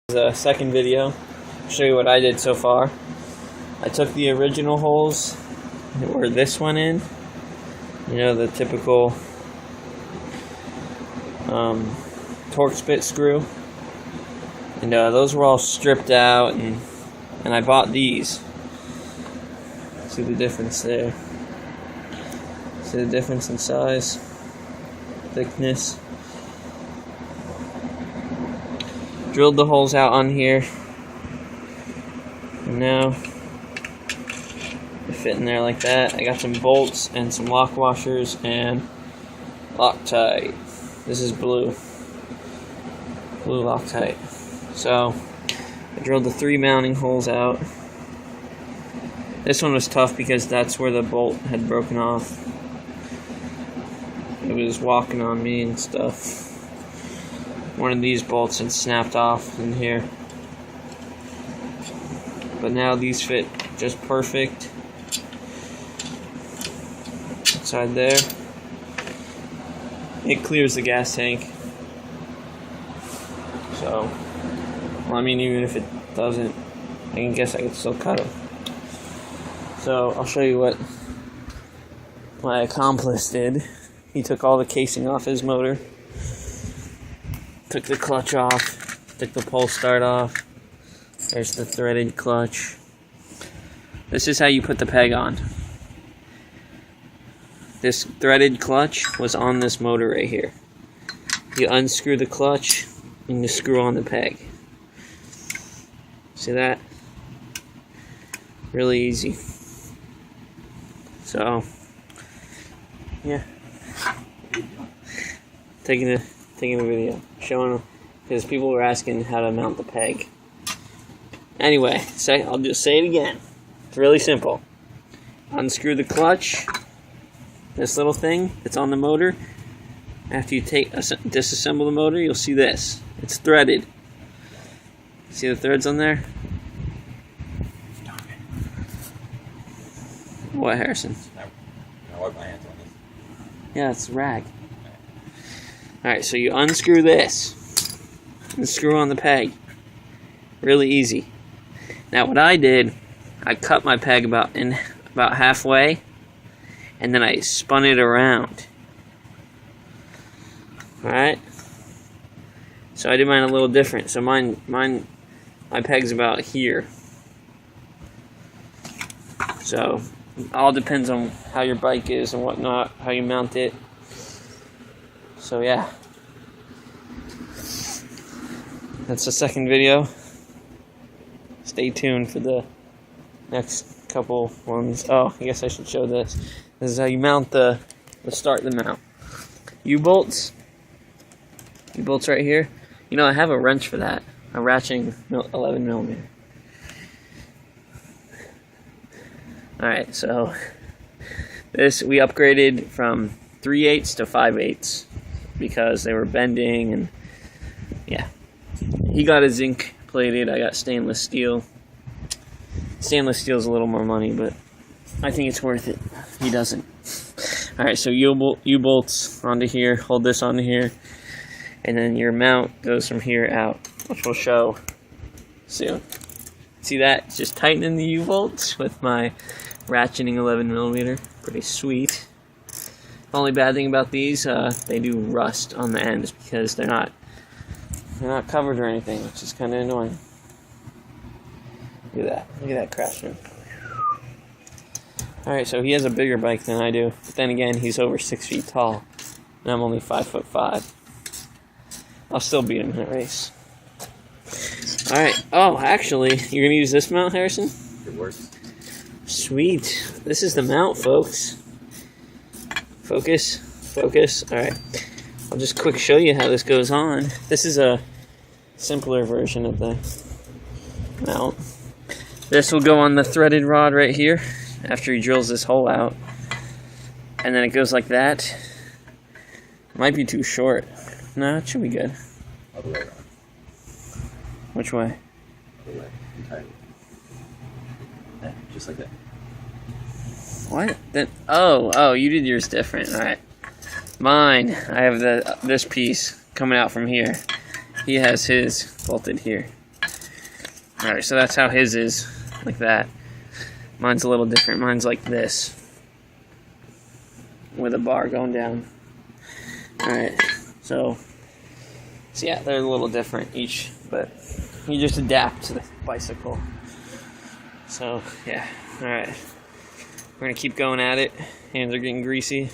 The second video. I'll show you what I did so far. I took the original holes where this went in, you know, the typical torque spit screw, and those were all stripped out, and I bought these. See the difference there? See the difference in size, thickness. Drilled the holes out on here, and now they fit in there like that. I got some bolts and some lock washers and Loctite. This is blue Loctite. So I drilled the 3 mounting holes out. This one was tough because that's where the bolt had broken off. It was walking on me and stuff. One of these bolts had snapped off in here, but now these fit just perfect inside there. It clears the gas tank, so well, I mean, even if it doesn't, I guess I could still cut them. So I'll show you what my accomplice did. He took all the casing off his motor, took the clutch off, took the pull start off. There's the threaded clutch. This is how you put the peg on. This threaded clutch was on this motor right here. You unscrew the clutch and you screw on the peg. See that? Really easy. So, yeah. Taking a video, showing them, because people were asking how to mount the peg. Anyway, I'll just say it again. It's really simple. Unscrew the clutch, this little thing that's on the motor. After you disassemble the motor, you'll see this. It's threaded. See the threads on there? What, Harrison? I wipe my hands on this. Yeah, it's rag. Alright, so you unscrew this and screw on the peg. Really easy. Now what I did, I cut my peg about halfway, and then I spun it around. Alright? So I did mine a little different. So my peg's about here. So it all depends on how your bike is and whatnot, how you mount it. So yeah, that's the second video. Stay tuned for the next couple ones. Oh, I guess I should show this. This is how you mount the start the mount. U-bolts right here. You know, I have a wrench for that, a ratcheting 11mm. Alright, so this we upgraded from 3/8 to 5/8 because they were bending, and yeah. He got a zinc plated, I got stainless steel. Stainless steel is a little more money, but I think it's worth it. He doesn't. Alright, so U-bolts onto here, hold this onto here, and then your mount goes from here out, which we'll show soon. See that? Just tightening the U-bolts with my ratcheting 11mm. Pretty sweet. The only bad thing about these, they do rust on the ends because they're not covered or anything, which is kind of annoying. Look at that craftsman. Alright, so he has a bigger bike than I do, but then again, he's over 6 feet tall, and I'm only 5'5". I'll still beat him in a race. Alright, oh, actually, you're gonna use this mount, Harrison? It works. Sweet. This is the mount, folks. Focus. Alright. I'll just quick show you how this goes on. This is a simpler version of the mount. This will go on the threaded rod right here after he drills this hole out. And then it goes like that. Might be too short. No, it should be good. Other way around. Which way? Other way. Entirely. Yeah, just like that. What? Oh, you did yours different. Alright. Mine, I have this piece coming out from here. He has his bolted here. Alright, so that's how his is, like that. Mine's a little different. Mine's like this, with a bar going down. Alright, so yeah, they're a little different each, but you just adapt to the bicycle. So, yeah, alright. We're gonna keep going at it. Hands are getting greasy.